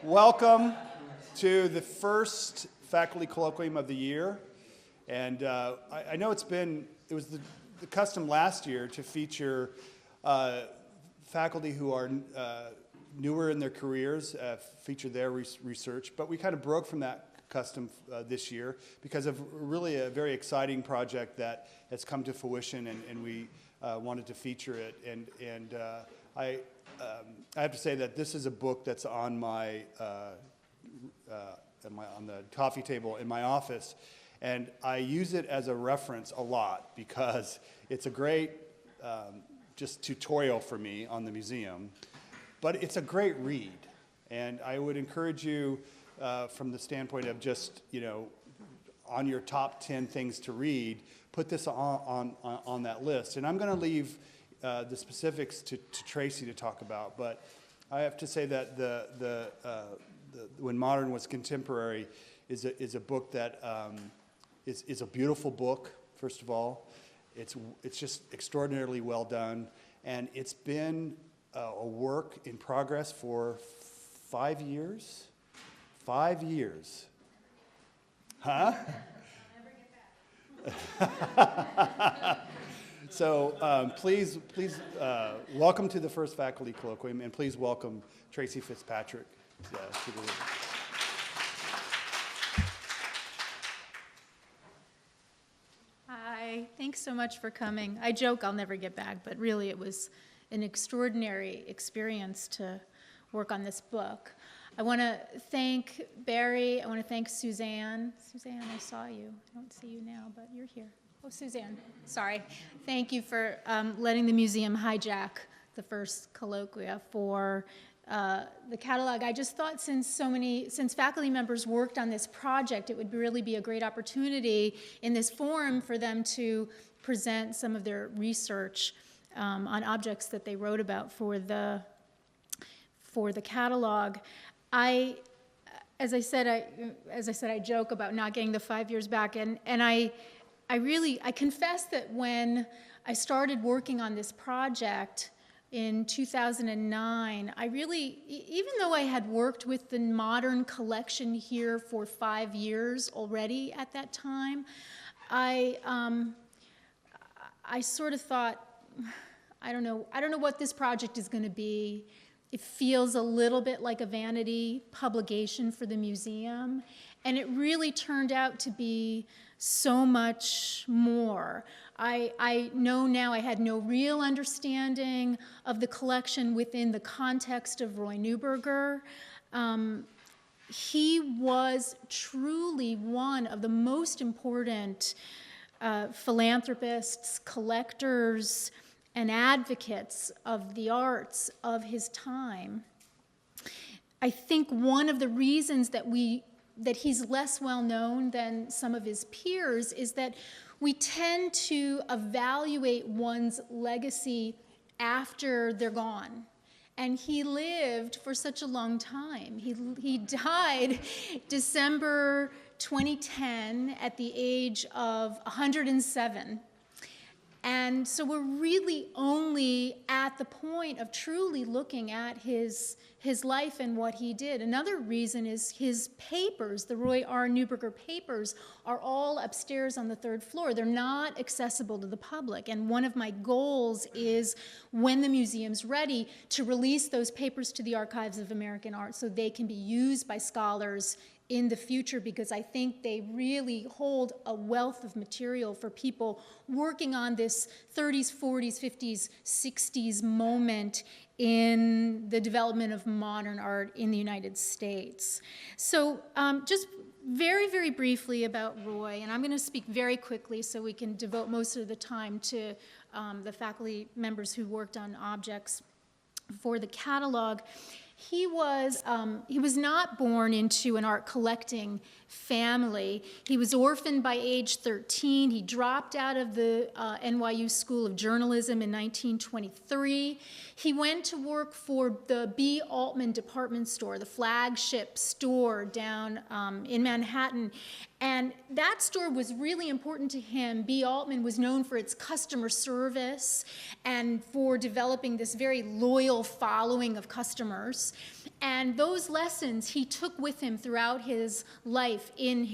Welcome to the first faculty colloquium of the year. And I know it was the custom last year to feature faculty who are newer in their careers, feature their research, but we kind of broke from that custom this year because of really a very exciting project that has come to fruition, and we wanted to feature it. And I have to say that this is a book that's on my on the coffee table in my office, and I use it as a reference a lot because it's a great just tutorial for me on the museum, but it's a great read, and I would encourage you from the standpoint of just, on your top 10 things to read, put this on that list. And I'm going to leave the specifics to Tracy to talk about, but I have to say that the When Modern Was Contemporary is a book that is a beautiful book. First of all, it's just extraordinarily well done, and it's been a work in progress for 5 years. 5 years, huh? So please, welcome to the first faculty colloquium, and please welcome Tracy Fitzpatrick to the. Hi, thanks so much for coming. I joke I'll never get back, but really it was an extraordinary experience to work on this book. I want to thank Barry. I want to thank Suzanne. Suzanne, I saw you. I don't see you now, but you're here. Oh, Suzanne, sorry. Thank you for letting the museum hijack the first colloquia for the catalog. I just thought since faculty members worked on this project, it would really be a great opportunity in this forum for them to present some of their research on objects that they wrote about for the catalog. As I said, I joke about not getting the 5 years back, and I confess that when I started working on this project in 2009, I really, even though I had worked with the modern collection here for 5 years already at that time, I sort of thought, I don't know what this project is going to be. It feels a little bit like a vanity publication for the museum, and it really turned out to be so much more. I know now I had no real understanding of the collection within the context of Roy Neuberger. He was truly one of the most important philanthropists, collectors, and advocates of the arts of his time. I think one of the reasons that he's less well known than some of his peers is that we tend to evaluate one's legacy after they're gone. And he lived for such a long time. He died December 2010 at the age of 107. And so we're really only at the point of truly looking at his life and what he did. Another reason is his papers, the Roy R. Neuberger papers, are all upstairs on the 3rd floor. They're not accessible to the public. And one of my goals is, when the museum's ready, to release those papers to the Archives of American Art so they can be used by scholars in the future, because I think they really hold a wealth of material for people working on this 30s, 40s, 50s, 60s moment in the development of modern art in the United States. So just very, very briefly about Roy, and I'm going to speak very quickly so we can devote most of the time to the faculty members who worked on objects for the catalog. He was not born into an art collecting family. He was orphaned by age 13. He dropped out of the NYU School of Journalism in 1923. He went to work for the B. Altman department store, the flagship store down in Manhattan. And that store was really important to him. B. Altman was known for its customer service and for developing this very loyal following of customers. And those lessons he took with him throughout his life in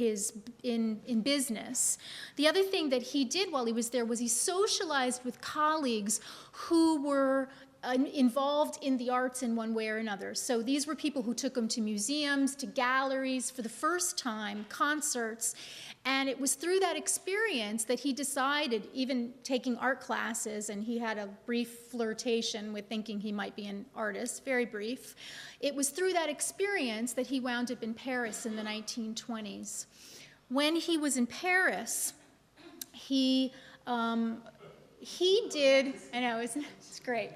business. The other thing that he did while he was there was he socialized with colleagues who were involved in the arts in one way or another. So these were people who took him to museums, to galleries for the first time, concerts, and it was through that experience that he decided, even taking art classes, and he had a brief flirtation with thinking he might be an artist, very brief. It was through that experience that he wound up in Paris in the 1920s. When he was in Paris, he did, I know, it's great.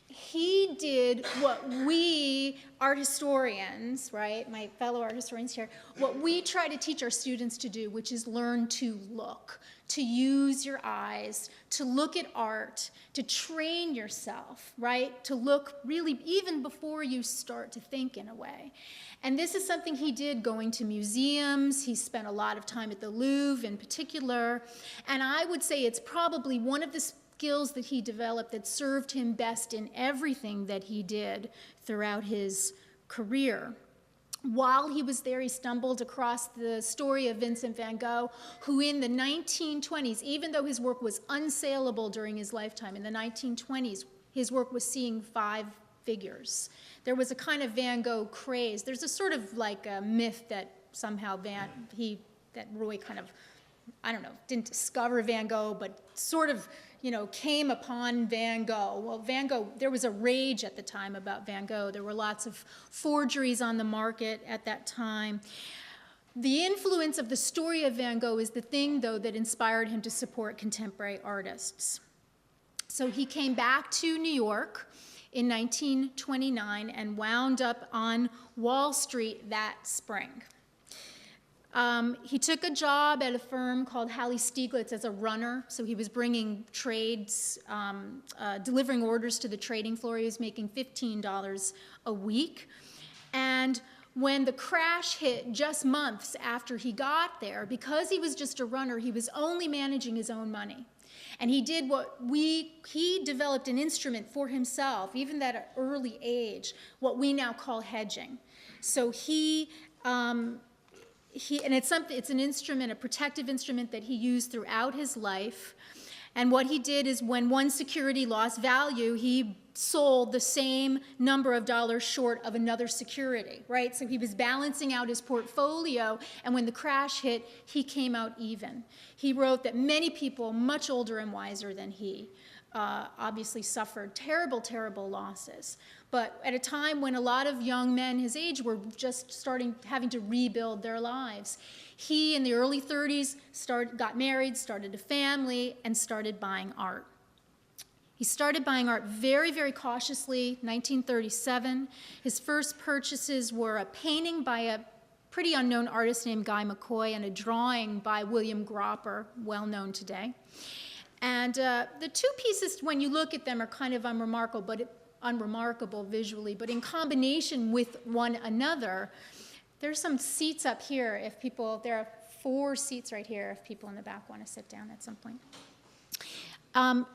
He did what we art historians, right, my fellow art historians here, what we try to teach our students to do, which is learn to look, to use your eyes, to look at art, to train yourself, right, to look really even before you start to think in a way. And this is something he did going to museums. He spent a lot of time at the Louvre in particular. And I would say it's probably one of the skills that he developed that served him best in everything that he did throughout his career. While he was there, he stumbled across the story of Vincent van Gogh, who in the 1920s, even though his work was unsaleable during his lifetime, in the 1920s, his work was seeing 5 figures. There was a kind of Van Gogh craze. There's a sort of like a myth that somehow that Roy kind of, I don't know, didn't discover Van Gogh, but sort of, came upon Van Gogh. Well, Van Gogh, there was a rage at the time about Van Gogh. There were lots of forgeries on the market at that time. The influence of the story of Van Gogh is the thing, though, that inspired him to support contemporary artists. So he came back to New York in 1929 and wound up on Wall Street that spring. He took a job at a firm called Halley Stieglitz as a runner, so he was bringing trades, delivering orders to the trading floor. He was making $15 a week. And when the crash hit just months after he got there, because he was just a runner, he was only managing his own money. And he did he developed an instrument for himself, even at an early age, what we now call hedging. So and it's an instrument, a protective instrument that he used throughout his life. And what he did is when one security lost value, he sold the same number of dollars short of another security, right? So he was balancing out his portfolio, and when the crash hit, he came out even. He wrote that many people much older and wiser than he obviously suffered terrible, terrible losses. But at a time when a lot of young men his age were just having to rebuild their lives, he, in the early 30s, got married, started a family, and started buying art. He started buying art very, very cautiously, 1937. His first purchases were a painting by a pretty unknown artist named Guy McCoy and a drawing by William Gropper, well known today. And the two pieces, when you look at them, are kind of unremarkable visually, but in combination with one another. There's some seats up here there are 4 seats right here if people in the back want to sit down at some point.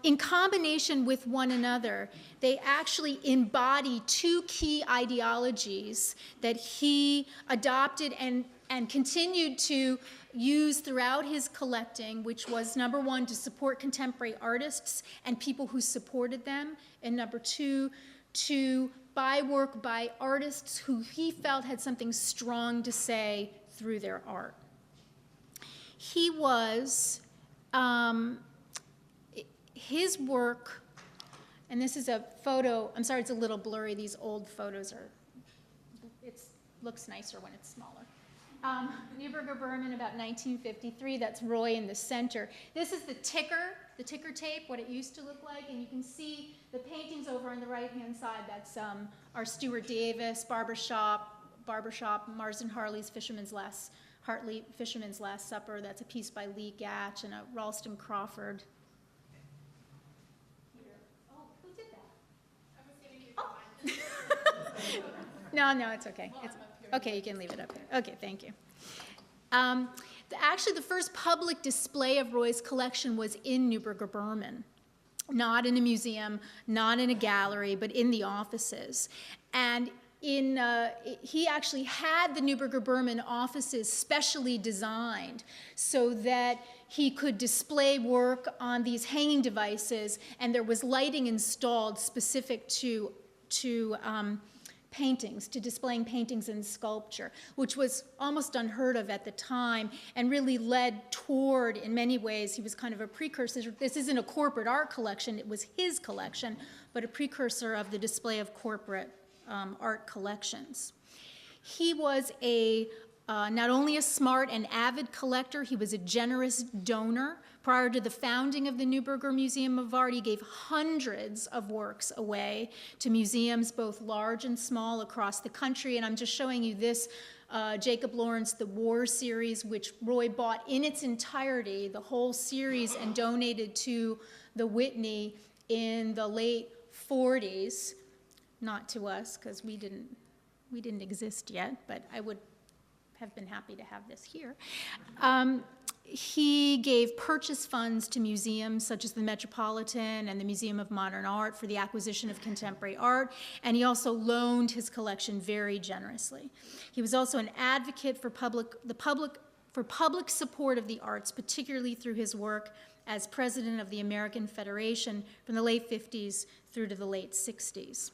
In combination with one another, they actually embody 2 key ideologies that he adopted and continued to use throughout his collecting, which was, number 1, to support contemporary artists and people who supported them, and number 2, to buy work by artists who he felt had something strong to say through their art. He was, his work, and this is a photo, I'm sorry it's a little blurry, these old photos it looks nicer when it's smaller. Neuberger Berman, about 1953, that's Roy in the center. This is the ticker tape, what it used to look like, and you can see the paintings over on the right-hand side. That's our Stuart Davis, Barbershop, Mars and Hartley's Fisherman's Last Supper. That's a piece by Lee Gatch and a Ralston Crawford. Oh, who did that? I was getting you. No, it's okay. Okay, you can leave it up here. Okay, thank you. Actually, the first public display of Roy's collection was in Neuberger Berman. Not in a museum, not in a gallery, but in the offices. And he actually had the Neuberger Berman offices specially designed so that he could display work on these hanging devices, and there was lighting installed specific to paintings, to displaying paintings and sculpture, which was almost unheard of at the time and really led toward, in many ways, he was kind of a precursor. This isn't a corporate art collection, it was his collection, but a precursor of the display of corporate art collections. He was not only a smart and avid collector, he was a generous donor. Prior to the founding of the Neuberger Museum of Art, he gave hundreds of works away to museums, both large and small, across the country. And I'm just showing you this Jacob Lawrence, The War series, which Roy bought in its entirety, the whole series, and donated to the Whitney in the late 40s. Not to us, because we didn't exist yet, but I would have been happy to have this here. He gave purchase funds to museums such as the Metropolitan and the Museum of Modern Art for the acquisition of contemporary art, and he also loaned his collection very generously. He was also an advocate for public support of the arts, particularly through his work as president of the American Federation from the late 50s through to the late 60s.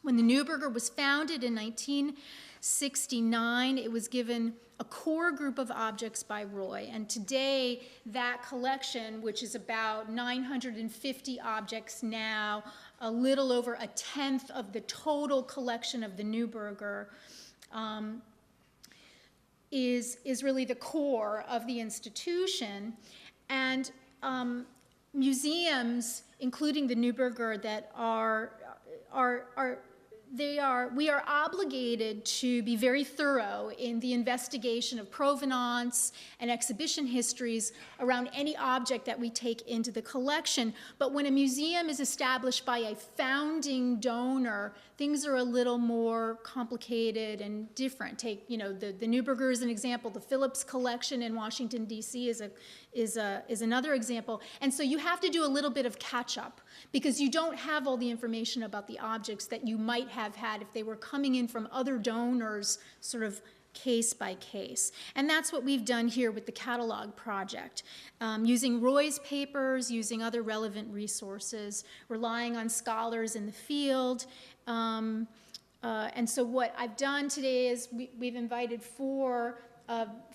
When the Neuberger was founded in 1969, it was given a core group of objects by Roy, and today that collection, which is about 950 objects now, a little over a tenth of the total collection of the Neuberger, is really the core of the institution. And museums, including the Neuberger, that we are obligated to be very thorough in the investigation of provenance and exhibition histories around any object that we take into the collection. But when a museum is established by a founding donor, things are a little more complicated and different. Take, the Neuberger is an example. The Phillips collection in Washington, D.C. is another example. And so you have to do a little bit of catch-up because you don't have all the information about the objects that you might have had if they were coming in from other donors, sort of case by case. And that's what we've done here with the catalog project, using Roy's papers, using other relevant resources, relying on scholars in the field. And so what I've done today is we've invited 4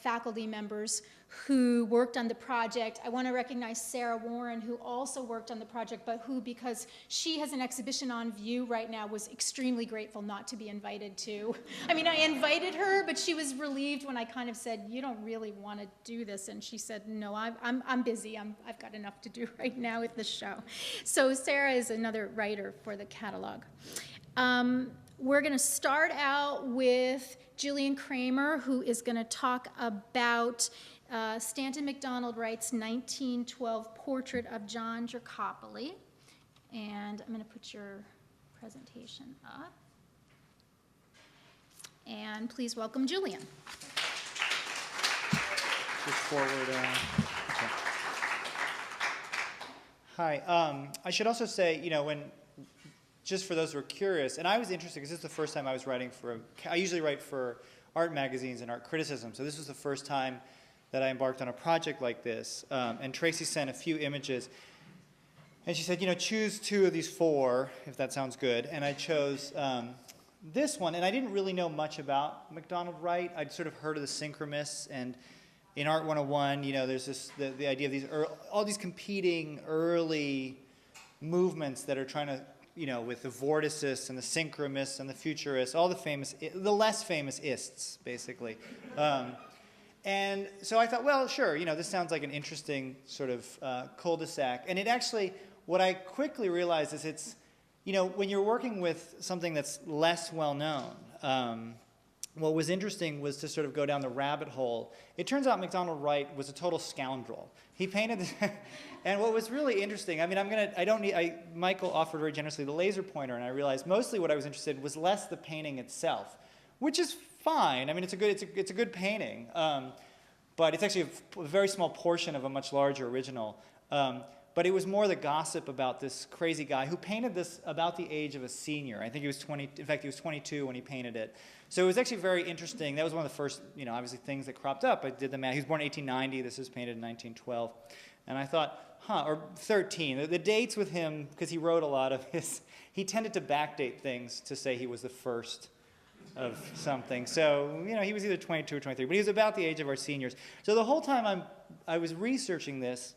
faculty members who worked on the project. I want to recognize Sarah Warren, who also worked on the project, but who, because she has an exhibition on view right now, was extremely grateful not to be invited to. I mean, I invited her, but she was relieved when I kind of said, you don't really want to do this. And she said, no, I'm busy. I've got enough to do right now with the show. So Sarah is another writer for the catalog. We're going to start out with Julian Kreimer, who is going to talk about Stanton MacDonald Wright's 1912 portrait of John Giacoppoli. And I'm going to put your presentation up. And please welcome Julian. Just forward. Okay. Hi. I should also say, just for those who are curious, and I was interested because this is the first time I was writing I usually write for art magazines and art criticism, so this was the first time that I embarked on a project like this. And Tracy sent a few images, and she said, choose 2 of these 4, if that sounds good. And I chose this one, and I didn't really know much about MacDonald Wright. I'd sort of heard of the synchromists, and in Art 101, there's the idea of all these competing early movements that are trying to, with the vorticists and the synchromists and the futurists, all the less famous ists, basically. And so I thought, well, sure, this sounds like an interesting sort of cul-de-sac. And it actually, what I quickly realized is it's, when you're working with something that's less well-known, what was interesting was to sort of go down the rabbit hole. It turns out MacDonald Wright was a total scoundrel. He painted, and what was really interesting, Michael offered very generously the laser pointer, and I realized mostly what I was interested in was less the painting itself, which is fine. I mean, it's a good painting. but it's actually a very small portion of a much larger original. But it was more the gossip about this crazy guy who painted this about the age of a senior. I think he was 20, in fact, he was 22 when he painted it. So it was actually very interesting. That was one of the first, obviously things that cropped up. I did the math. He was born in 1890. This was painted in 1912. And I thought, or 13. The dates with him, because he wrote a lot of he tended to backdate things to say he was the first of something. So, he was either 22 or 23, but he was about the age of our seniors. So the whole time I was researching this,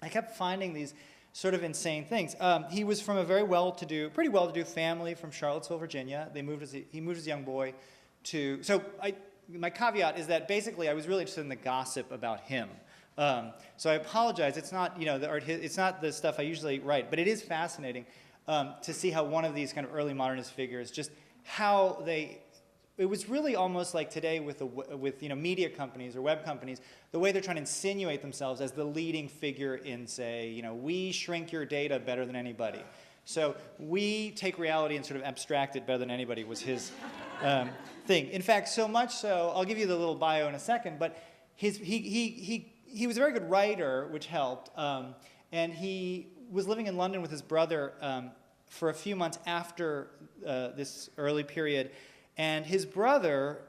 I kept finding these sort of insane things. He was from a very pretty well-to-do family from Charlottesville, Virginia. He moved as a young boy to, my caveat is that basically I was really interested in the gossip about him. So I apologize, it's not, it's not the stuff I usually write, but it is fascinating to see how one of these kind of early modernist figures, just how it was really almost like today with media companies or web companies, the way they're trying to insinuate themselves as the leading figure in, say, we shrink your data better than anybody. So we take reality and sort of abstract it better than anybody was his thing. In fact, so much so, I'll give you the little bio in a second, but he was a very good writer, which helped, and he was living in London with his brother for a few months after this early period. And his brother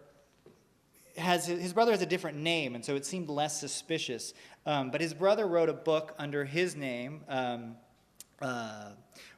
has a different name, and so it seemed less suspicious. But his brother wrote a book under his name,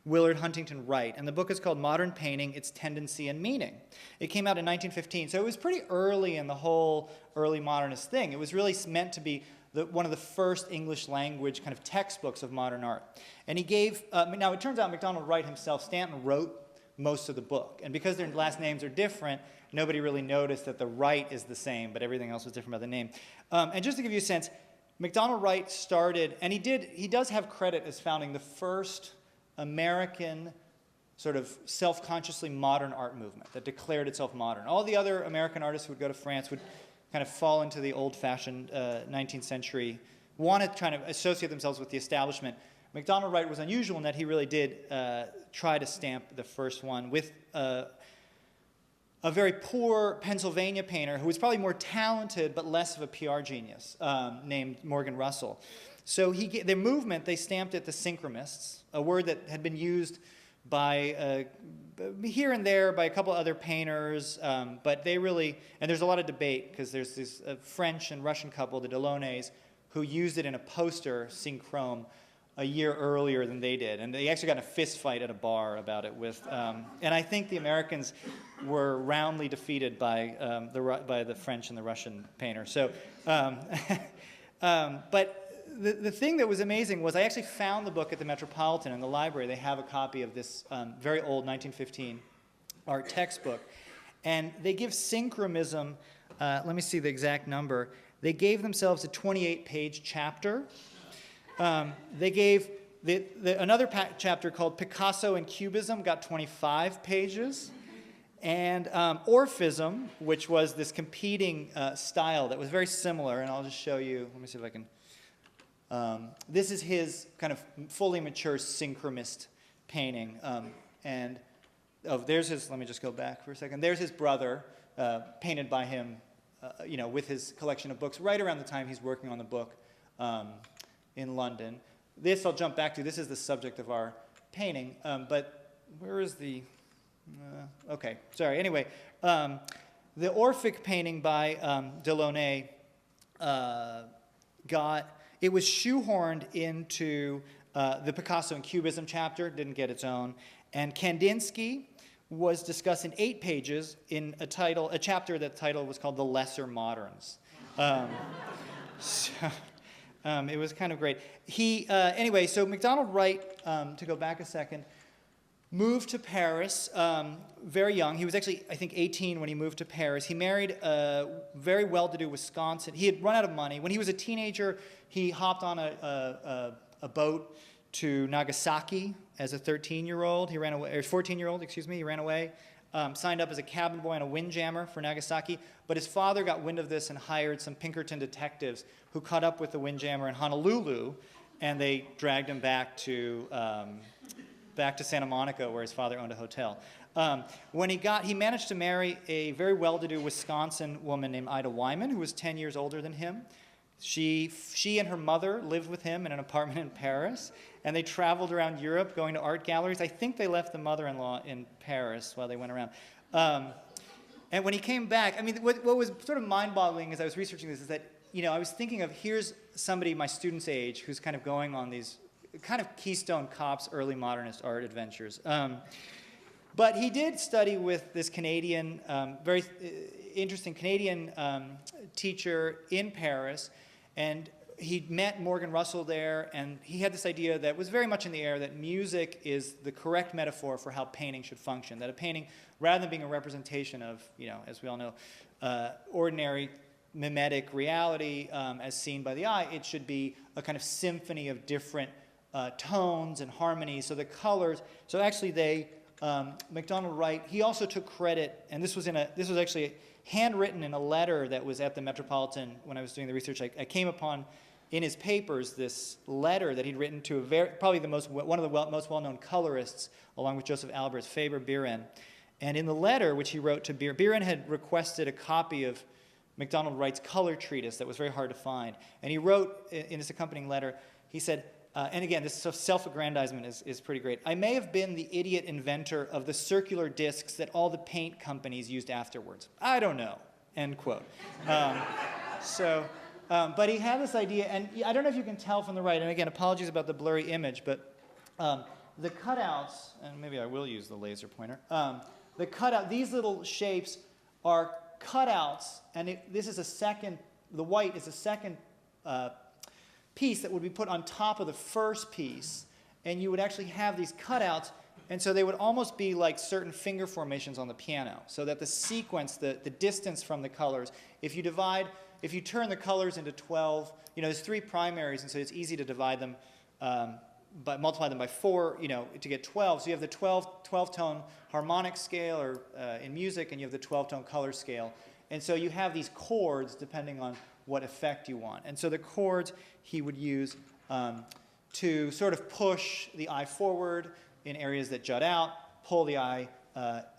Willard Huntington Wright, and the book is called Modern Painting, Its Tendency and Meaning. It came out in 1915, so it was pretty early in the whole early modernist thing. It was really meant to be one of the first English language kind of textbooks of modern art. And he gave, now it turns out MacDonald Wright himself, Stanton, wrote most of the book. And because their last names are different, nobody really noticed that the Wright is the same, but everything else was different about the name. And just to give you a sense, MacDonald Wright started, and he does have credit as founding the first American sort of self-consciously modern art movement that declared itself modern. All the other American artists who would go to France would kind of fall into the old-fashioned 19th century, trying to associate themselves with the establishment. MacDonald Wright was unusual in that he really did try to stamp the first one with a very poor Pennsylvania painter who was probably more talented but less of a PR genius named Morgan Russell. So the movement, they stamped it the synchromists, a word that had been used by here and there by a couple other painters, but they really, and there's a lot of debate because there's this French and Russian couple, the Delaunay's, who used it in a poster, seeing Kromm, a year earlier than they did, and they actually got in a fist fight at a bar about it with, and I think the Americans were roundly defeated by the French and the Russian painter. So, but the thing that was amazing was I actually found the book at the Metropolitan in the library. They have a copy of this very old 1915 art textbook, and they give synchromism. Let me see the exact number. They gave themselves a 28-page chapter. They gave another chapter called Picasso and Cubism, got 25 pages. And Orphism, which was this competing style that was very similar, and I'll just show you, let me see if I can. This is his kind of fully mature synchromist painting. There's his, let me just go back for a second. There's his brother, painted by him, with his collection of books right around the time he's working on the book. In London. This I'll jump back to. This is the subject of our painting. But where is the... okay, sorry. Anyway, the Orphic painting by Delaunay it was shoehorned into the Picasso and Cubism chapter, didn't get its own. And Kandinsky was discussed in 8 pages in a chapter that title was called The Lesser Moderns. It was kind of great. Anyway, so MacDonald Wright, to go back a second, moved to Paris very young. He was actually, I think, 18 when he moved to Paris. He married a very well-to-do Wisconsin. He had run out of money. When he was a teenager, he hopped on a boat to Nagasaki as a 13-year-old. He ran away, or 14-year-old, excuse me. He ran away. Signed up as a cabin boy on a windjammer for Nagasaki, but his father got wind of this and hired some Pinkerton detectives who caught up with the windjammer in Honolulu, and they dragged him back to Santa Monica, where his father owned a hotel. When he managed to marry a very well-to-do Wisconsin woman named Ida Wyman, who was 10 years older than him. She and her mother lived with him in an apartment in Paris, and they traveled around Europe going to art galleries. I think they left the mother-in-law in Paris while they went around. And when he came back, I mean, what was sort of mind-boggling as I was researching this is that, I was thinking of, here's somebody my student's age who's kind of going on these kind of Keystone Cops early modernist art adventures. But he did study with this Canadian, very interesting Canadian teacher in Paris, and he met Morgan Russell there, and he had this idea that was very much in the air that music is the correct metaphor for how painting should function, that a painting, rather than being a representation of, as we all know, ordinary mimetic reality as seen by the eye, it should be a kind of symphony of different tones and harmonies. So the colors, so actually they, MacDonald Wright, he also took credit, and this was actually handwritten in a letter that was at the Metropolitan when I was doing the research. I came upon in his papers this letter that he'd written to probably one of the most well-known colorists, along with Joseph Albers, Faber Biren. And in the letter which he wrote to Biren had requested a copy of MacDonald Wright's color treatise that was very hard to find. And he wrote in this accompanying letter, he said, and again, this self-aggrandizement is pretty great. I may have been the idiot inventor of the circular discs that all the paint companies used afterwards. I don't know, end quote. But he had this idea, and I don't know if you can tell from the right, and again, apologies about the blurry image, but the cutouts, and maybe I will use the laser pointer, these little shapes are cutouts, and this is the white is a second piece that would be put on top of the first piece, and you would actually have these cutouts, and so they would almost be like certain finger formations on the piano, so that the sequence, the distance from the colors, if you turn the colors into 12, there's 3 primaries, and so it's easy to divide them, multiply them by 4, to get 12. So you have the 12-tone harmonic scale or in music, and you have the 12-tone color scale. And so you have these chords depending on what effect you want. And so the chords he would use to sort of push the eye forward in areas that jut out, pull the eye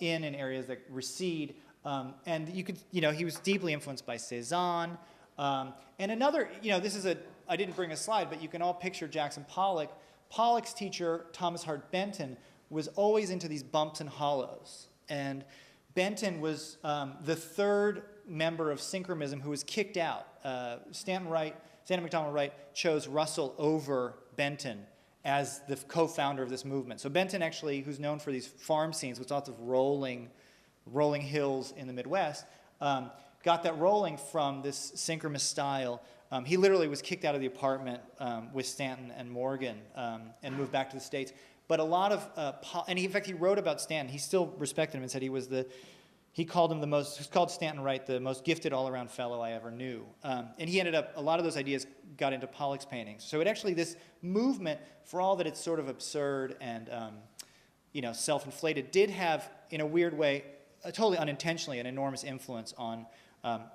in areas that recede. And you could, he was deeply influenced by Cézanne. And another, I didn't bring a slide, but you can all picture Jackson Pollock. Pollock's teacher, Thomas Hart Benton, was always into these bumps and hollows. And Benton was the third member of synchromism who was kicked out. Stanton MacDonald Wright chose Russell over Benton as the co-founder of this movement. So Benton actually, who's known for these farm scenes with lots of rolling hills in the Midwest, got that rolling from this synchronous style. He literally was kicked out of the apartment with Stanton and Morgan and moved back to the States. But a lot of, in fact, he wrote about Stanton. He still respected him and said he called Stanton Wright the most gifted all-around fellow I ever knew. And he ended up, a lot of those ideas got into Pollock's paintings. So this movement, for all that it's sort of absurd and, self-inflated, did have, in a weird way, totally unintentionally, an enormous influence on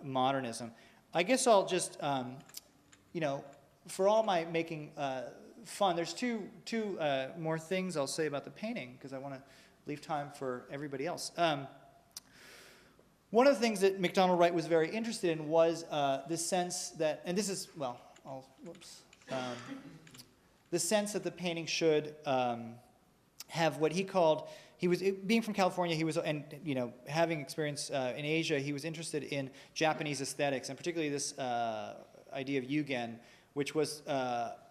modernism. I guess I'll just, for all my making fun, there's two more things I'll say about the painting, because I want to leave time for everybody else. One of the things that MacDonald Wright was very interested in was the sense that, and this is, the sense that the painting should have what he called, being from California, having experience in Asia, he was interested in Japanese aesthetics, and particularly this idea of yugen, which was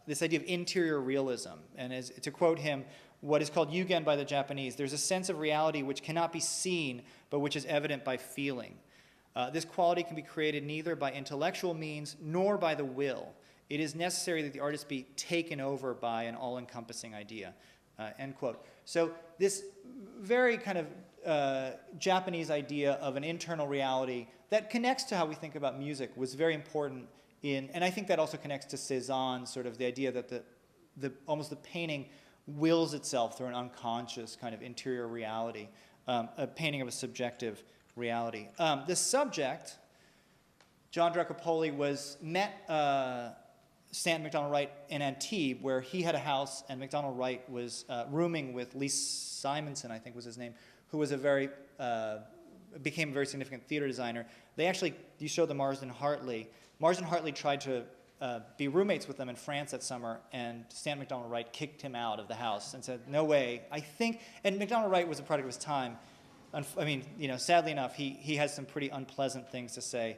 this idea of interior realism. And to quote him, what is called yugen by the Japanese, there's a sense of reality which cannot be seen, but which is evident by feeling. This quality can be created neither by intellectual means nor by the will. It is necessary that the artist be taken over by an all-encompassing idea. End quote. So this very kind of Japanese idea of an internal reality that connects to how we think about music was very important and I think that also connects to Cézanne, sort of the idea that almost the painting wills itself through an unconscious kind of interior reality, a painting of a subjective reality. The subject, John Dracopoli, met Stanton MacDonald Wright in Antibes, where he had a house, and MacDonald Wright was rooming with Lee Simonson, I think was his name, who was became a very significant theater designer. You showed the Marsden Hartley. Marsden Hartley tried to be roommates with them in France that summer, and Stanton Macdonald Wright kicked him out of the house and said, "No way." I think, and Macdonald Wright was a product of his time. I mean, sadly enough, he has some pretty unpleasant things to say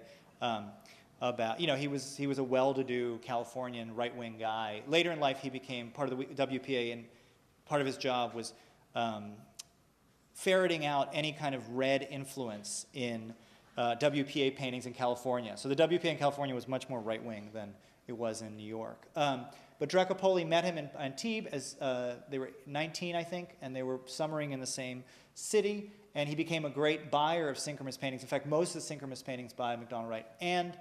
about, he was a well-to-do Californian right-wing guy. Later in life, he became part of the WPA, and part of his job was ferreting out any kind of red influence in WPA paintings in California. So the WPA in California was much more right-wing than it was in New York. But Dracopoli met him in Antibes as they were 19, I think, and they were summering in the same city, and he became a great buyer of synchronous paintings. In fact, most of the synchronous paintings by Macdonald Wright and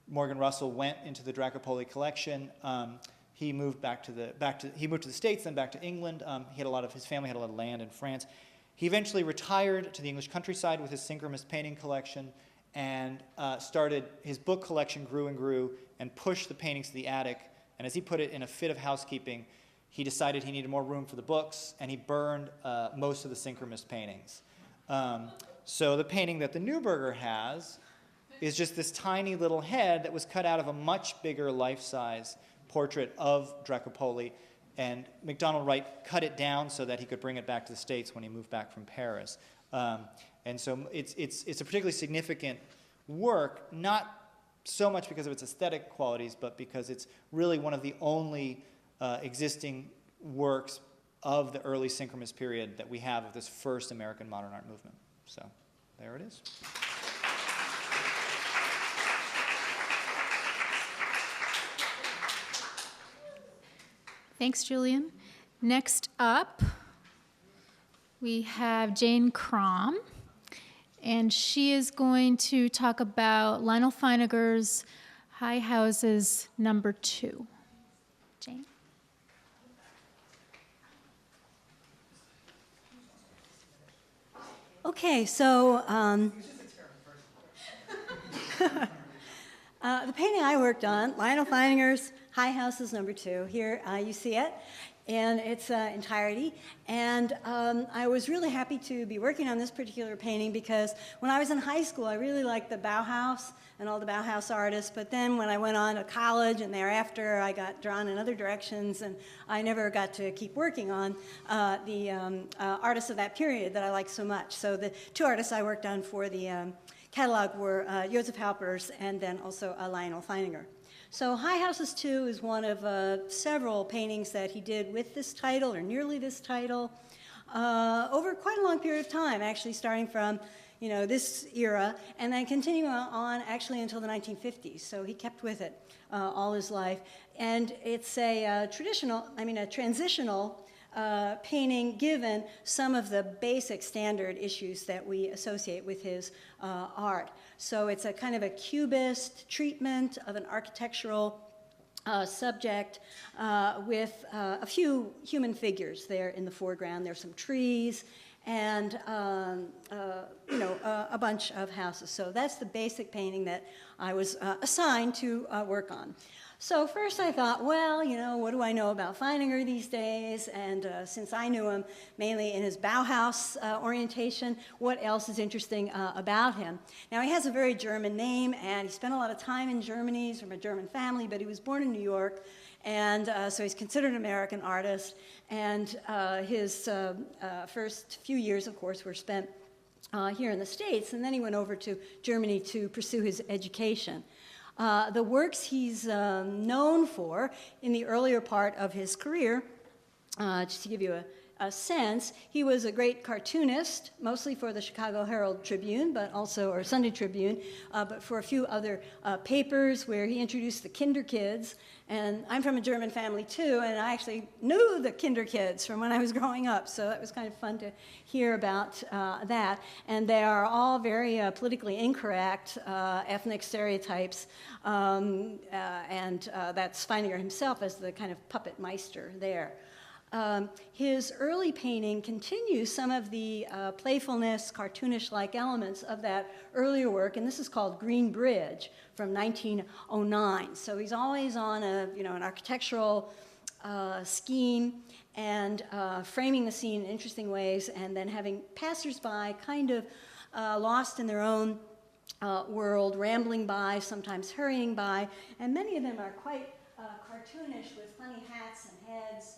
Morgan Russell went into the Dracopoli collection. He moved to the States, then back to England. His family had a lot of land in France. He eventually retired to the English countryside with his synchronous painting collection, and started his book collection grew and grew and pushed the paintings to the attic. And as he put it, in a fit of housekeeping, he decided he needed more room for the books, and he burned most of the synchronous paintings. So the painting that the Neuberger has is just this tiny little head that was cut out of a much bigger life-size portrait of Dracopoli, and Macdonald Wright cut it down so that he could bring it back to the States when he moved back from Paris. And so it's a particularly significant work, not so much because of its aesthetic qualities, but because it's really one of the only existing works of the early synchronous period that we have of this first American modern art movement. So there it is. Thanks, Julian. Next up, we have Jane Kromm, and she is going to talk about Lionel Feineger's High Houses #2. Jane. Okay, so the painting I worked on, Lionel Feineger's High Houses #2. Here you see it in its entirety. And I was really happy to be working on this particular painting because when I was in high school, I really liked the Bauhaus and all the Bauhaus artists. But then when I went on to college and thereafter, I got drawn in other directions, and I never got to keep working on the artists of that period that I liked so much. So the two artists I worked on for the catalog were Josef Halpers and then also Lionel Feineger. So High Houses 2 is one of several paintings that he did with this title, or nearly this title, over quite a long period of time, actually starting from this era, and then continuing on actually until the 1950s. So he kept with it all his life. And it's a transitional painting given some of the basic standard issues that we associate with his art. So it's a kind of a cubist treatment of an architectural subject with a few human figures there in the foreground. There's some trees and a bunch of houses. So that's the basic painting that I was assigned to work on. So first I thought, well, what do I know about Feininger these days? And since I knew him mainly in his Bauhaus orientation, what else is interesting about him? Now, he has a very German name, and he spent a lot of time in Germany. He's from a German family, but he was born in New York, and so he's considered an American artist. And his first few years, of course, were spent here in the States, and then he went over to Germany to pursue his education. The works he's known for in the earlier part of his career, just to give you a sense, he was a great cartoonist, mostly for the Chicago Herald Tribune, or Sunday Tribune, but for a few other papers where he introduced the Kinder Kids. And I'm from a German family too, and I actually knew the Kinder Kids from when I was growing up, so that was kind of fun to hear about that. And they are all very politically incorrect ethnic stereotypes, and that's Feininger himself as the kind of puppet meister there. His early painting continues some of the playfulness, cartoonish-like elements of that earlier work, and this is called Green Bridge from 1909. So he's always on an architectural scheme and framing the scene in interesting ways, and then having passersby kind of lost in their own world, rambling by, sometimes hurrying by, and many of them are quite cartoonish with funny hats and heads.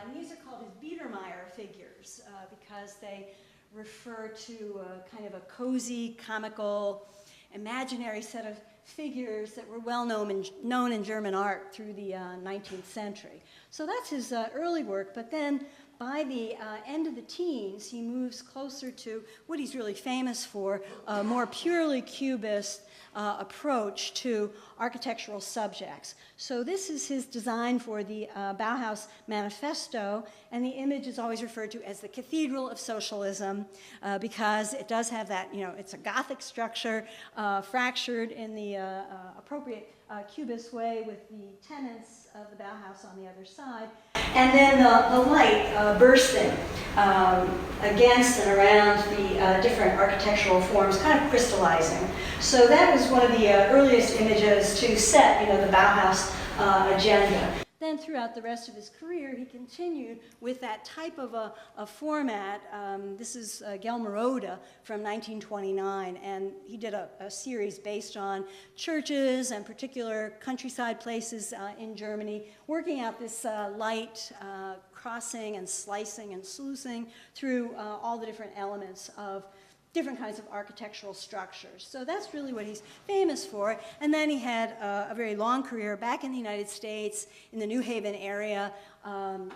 And these are called his Biedermeier figures because they refer to kind of a cozy, comical, imaginary set of figures that were well known in German art through the 19th century. So that's his early work, but then by the end of the teens, he moves closer to what he's really famous for, a more purely cubist approach to architectural subjects. So this is his design for the Bauhaus Manifesto, and the image is always referred to as the Cathedral of Socialism because it does have that, it's a Gothic structure fractured in the appropriate cubist way with the tenants of the Bauhaus on the other side. And then the light bursting against and around the different architectural forms, kind of crystallizing. So that was one of the earliest images to set, the Bauhaus agenda. Then throughout the rest of his career, he continued with that type of a format. This is Gelmeroda from 1929, and he did a series based on churches and particular countryside places in Germany, working out this light crossing and slicing and sluicing through all the different elements of different kinds of architectural structures. So that's really what he's famous for. And then he had a very long career back in the United States, in the New Haven area,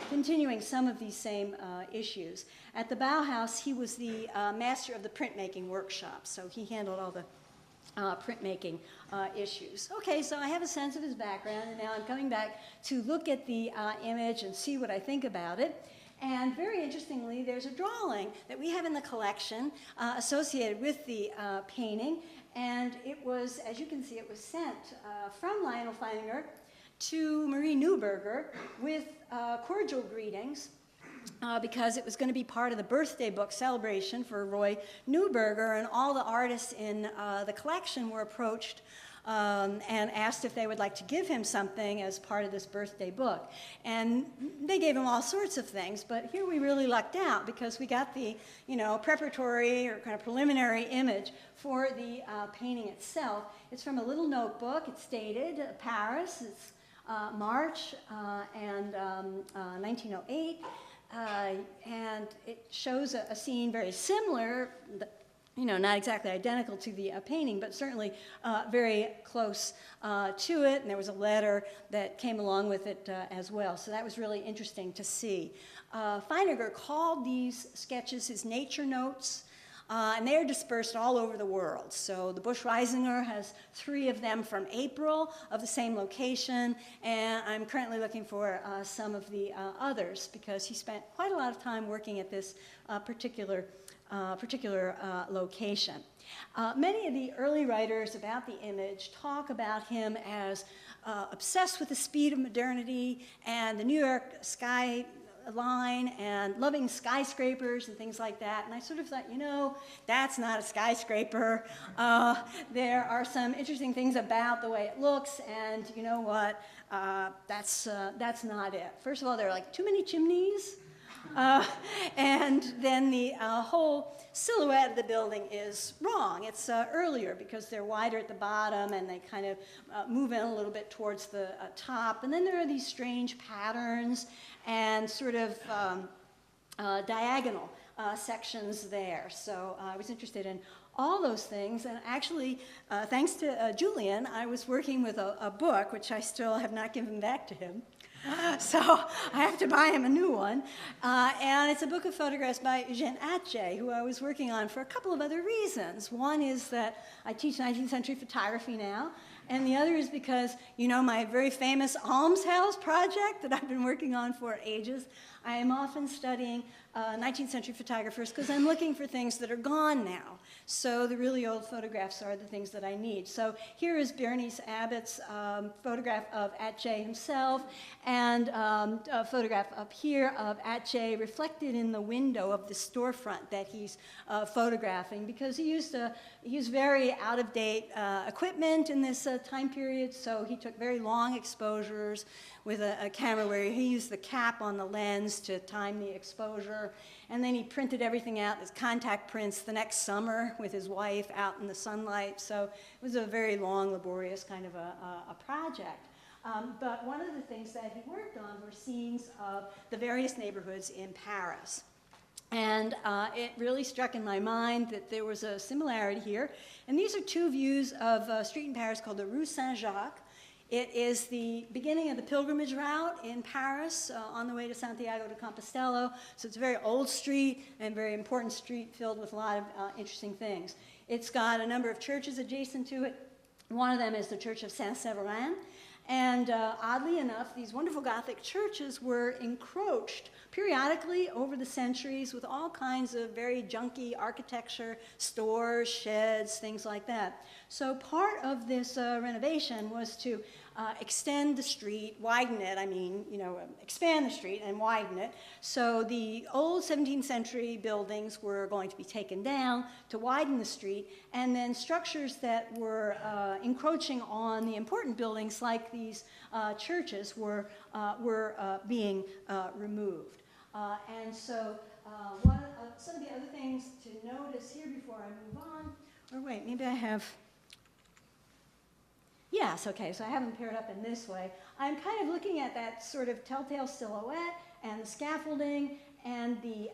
continuing some of these same issues. At the Bauhaus, he was the master of the printmaking workshop, so he handled all the printmaking issues. Okay, so I have a sense of his background, and now I'm coming back to look at the image and see what I think about it. And very interestingly, there's a drawing that we have in the collection associated with the painting. And it was, as you can see, it was sent from Lionel Feininger to Marie Neuberger with cordial greetings because it was going to be part of the birthday book celebration for Roy Neuberger. And all the artists in the collection were approached and asked if they would like to give him something as part of this birthday book. And they gave him all sorts of things, but here we really lucked out because we got the, preparatory or kind of preliminary image for the painting itself. It's from a little notebook. It's dated Paris. It's March and 1908. And it shows a scene very similar, not exactly identical to the painting, but certainly very close to it. And there was a letter that came along with it as well. So that was really interesting to see. Feininger called these sketches his nature notes, and they're dispersed all over the world. So the Busch Reisinger has 3 of them from April of the same location, and I'm currently looking for some of the others because he spent quite a lot of time working at this particular location. Many of the early writers about the image talk about him as obsessed with the speed of modernity and the New York skyline and loving skyscrapers and things like that. And I sort of thought, that's not a skyscraper. There are some interesting things about the way it looks, and you know what? That's not it. First of all, there are like too many chimneys. And then the whole silhouette of the building is wrong. It's earlier because they're wider at the bottom and they kind of move in a little bit towards the top. And then there are these strange patterns and sort of diagonal sections there. So I was interested in all those things, and actually, thanks to Julian, I was working with a book, which I still have not given back to him. So I have to buy him a new one. And it's a book of photographs by Eugène Atget, who I was working on for a couple of other reasons. One is that I teach 19th century photography now, and the other is because, my very famous almshouse project that I've been working on for ages, I am often studying 19th century photographers because I'm looking for things that are gone now. So the really old photographs are the things that I need. So here is Bernice Abbott's photograph of Atget himself, and a photograph up here of Atget reflected in the window of the storefront that he's photographing, because he used very out-of-date equipment in this time period, so he took very long exposures with a camera where he used the cap on the lens to time the exposure, and then he printed everything out as contact prints the next summer with his wife out in the sunlight. So it was a very long, laborious kind of a project. But one of the things that he worked on were scenes of the various neighborhoods in Paris. And it really struck in my mind that there was a similarity here. And these are two views of a street in Paris called the Rue Saint-Jacques. It is the beginning of the pilgrimage route in Paris on the way to Santiago de Compostela. So it's a very old street and very important street filled with a lot of interesting things. It's got a number of churches adjacent to it. One of them is the Church of Saint-Séverin. And oddly enough, these wonderful Gothic churches were encroached periodically over the centuries with all kinds of very junky architecture, stores, sheds, things like that. So part of this renovation was to extend the street, widen it, expand the street and widen it. So the old 17th century buildings were going to be taken down to widen the street, and then structures that were encroaching on the important buildings like these churches were being removed. And so some of the other things to notice here before I move on, or wait, maybe I have... Yes, okay, so I have them paired up in this way. I'm kind of looking at that sort of telltale silhouette and the scaffolding and the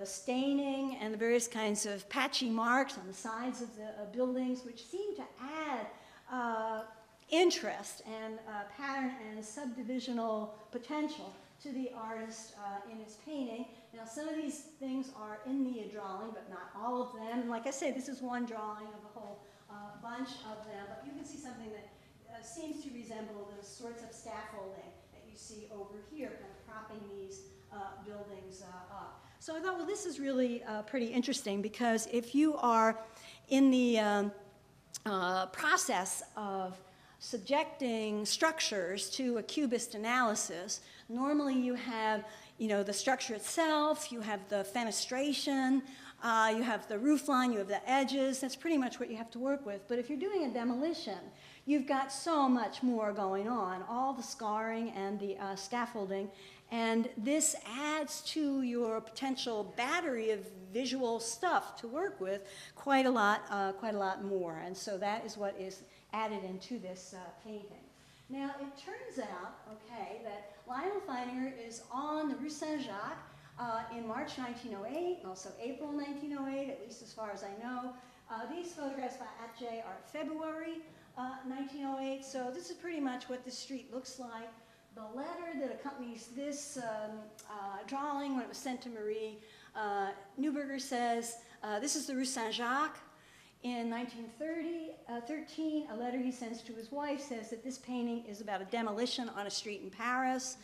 staining and the various kinds of patchy marks on the sides of the buildings, which seem to add interest and pattern and subdivisional potential to the artist in his painting. Now, some of these things are in the drawing, but not all of them. And like I say, this is one drawing of a whole bunch of them, but you can see something that seems to resemble the sorts of scaffolding that you see over here, kind of propping these buildings up. So I thought, well, this is really pretty interesting, because if you are in the process of subjecting structures to a cubist analysis, normally you have, the structure itself, you have the fenestration, you have the roof line, you have the edges. That's pretty much what you have to work with. But if you're doing a demolition, you've got so much more going on, all the scarring and the scaffolding. And this adds to your potential battery of visual stuff to work with quite a lot more. And so that is what is added into this painting. Now, it turns out, okay, that Lionel Feininger is on the Rue Saint-Jacques in March 1908, also April 1908, at least as far as I know. These photographs by Atget are February 1908, so this is pretty much what the street looks like. The letter that accompanies this drawing, when it was sent to Marie, Neuberger says, this is the Rue Saint-Jacques. In 1913, a letter he sends to his wife says that this painting is about a demolition on a street in Paris.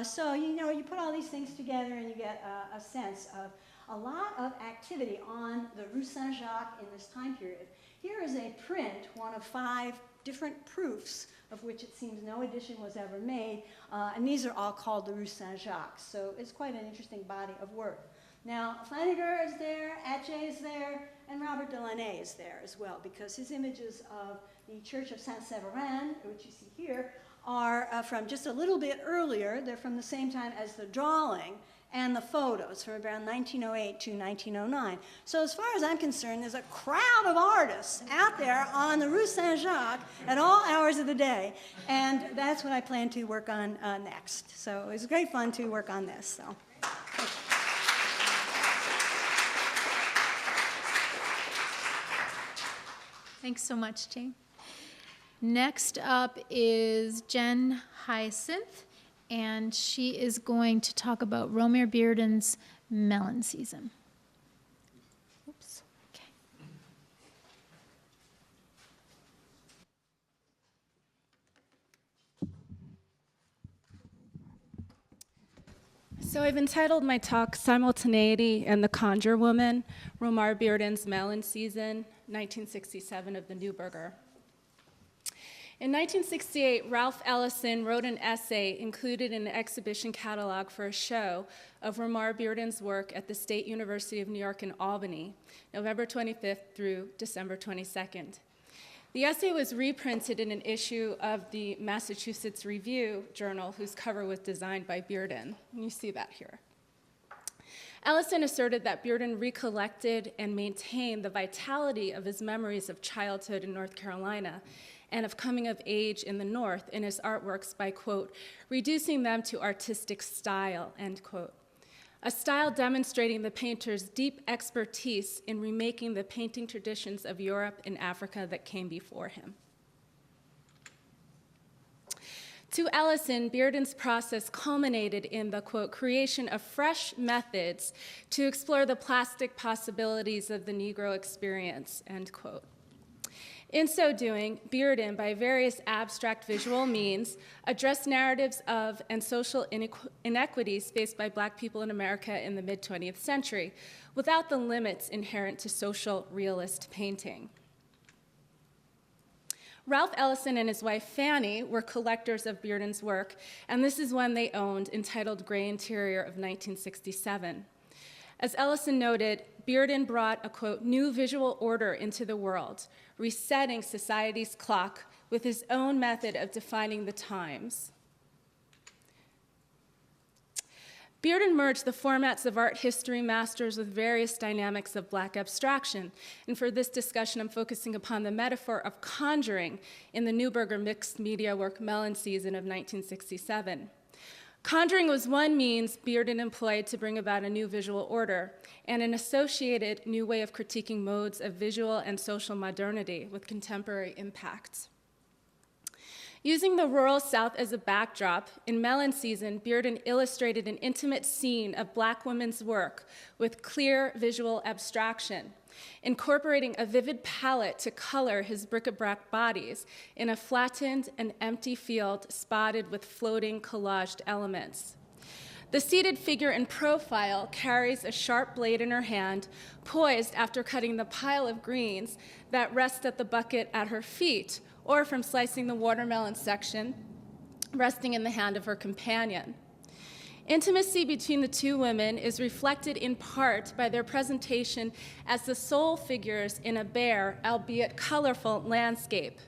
So, you put all these things together and you get a sense of a lot of activity on the Rue Saint-Jacques in this time period. Here is a print, one of 5 different proofs, of which it seems no edition was ever made, and these are all called the Rue Saint-Jacques. So it's quite an interesting body of work. Now, Feininger is there, Atget is there, and Robert Delaunay is there as well, because his images of the Church of Saint-Séverin, which you see here, are from just a little bit earlier. They're from the same time as the drawing and the photos, from around 1908 to 1909. So as far as I'm concerned, there's a crowd of artists out there on the Rue Saint-Jacques at all hours of the day, and that's what I plan to work on next. So it was great fun to work on this. So. Thanks so much, Jane. Next up is Jen Hyacinthe, and she is going to talk about Romare Bearden's melon season. Oops, okay. So I've entitled my talk Simultaneity and the Conjure Woman, Romare Bearden's Melon Season, 1967 of the Neuberger. In 1968, Ralph Ellison wrote an essay included in an exhibition catalog for a show of Romare Bearden's work at the State University of New York in Albany, November 25th through December 22nd. The essay was reprinted in an issue of the Massachusetts Review Journal, whose cover was designed by Bearden. And you see that here. Ellison asserted that Bearden recollected and maintained the vitality of his memories of childhood in North Carolina and of coming of age in the North in his artworks by, quote, reducing them to artistic style, end quote. A style demonstrating the painter's deep expertise in remaking the painting traditions of Europe and Africa that came before him. To Ellison, Bearden's process culminated in the, quote, creation of fresh methods to explore the plastic possibilities of the Negro experience, end quote. In so doing, Bearden, by various abstract visual means, addressed narratives of and social inequities faced by Black people in America in the mid-20th century, without the limits inherent to social realist painting. Ralph Ellison and his wife Fanny were collectors of Bearden's work, and this is one they owned, entitled Gray Interior of 1967. As Ellison noted, Bearden brought a, quote, new visual order into the world, resetting society's clock with his own method of defining the times. Bearden merged the formats of art history masters with various dynamics of Black abstraction. And for this discussion, I'm focusing upon the metaphor of conjuring in the Neuberger mixed media work Melon Season of 1967. Conjuring was one means Bearden employed to bring about a new visual order and an associated new way of critiquing modes of visual and social modernity with contemporary impacts. Using the rural South as a backdrop, in Melon Season, Bearden illustrated an intimate scene of Black women's work with clear visual abstraction, incorporating a vivid palette to color his bric-a-brac bodies in a flattened and empty field spotted with floating collaged elements. The seated figure in profile carries a sharp blade in her hand, poised after cutting the pile of greens that rest at the bucket at her feet, or from slicing the watermelon section, resting in the hand of her companion. Intimacy between the two women is reflected in part by their presentation as the sole figures in a bare, albeit colorful, landscape.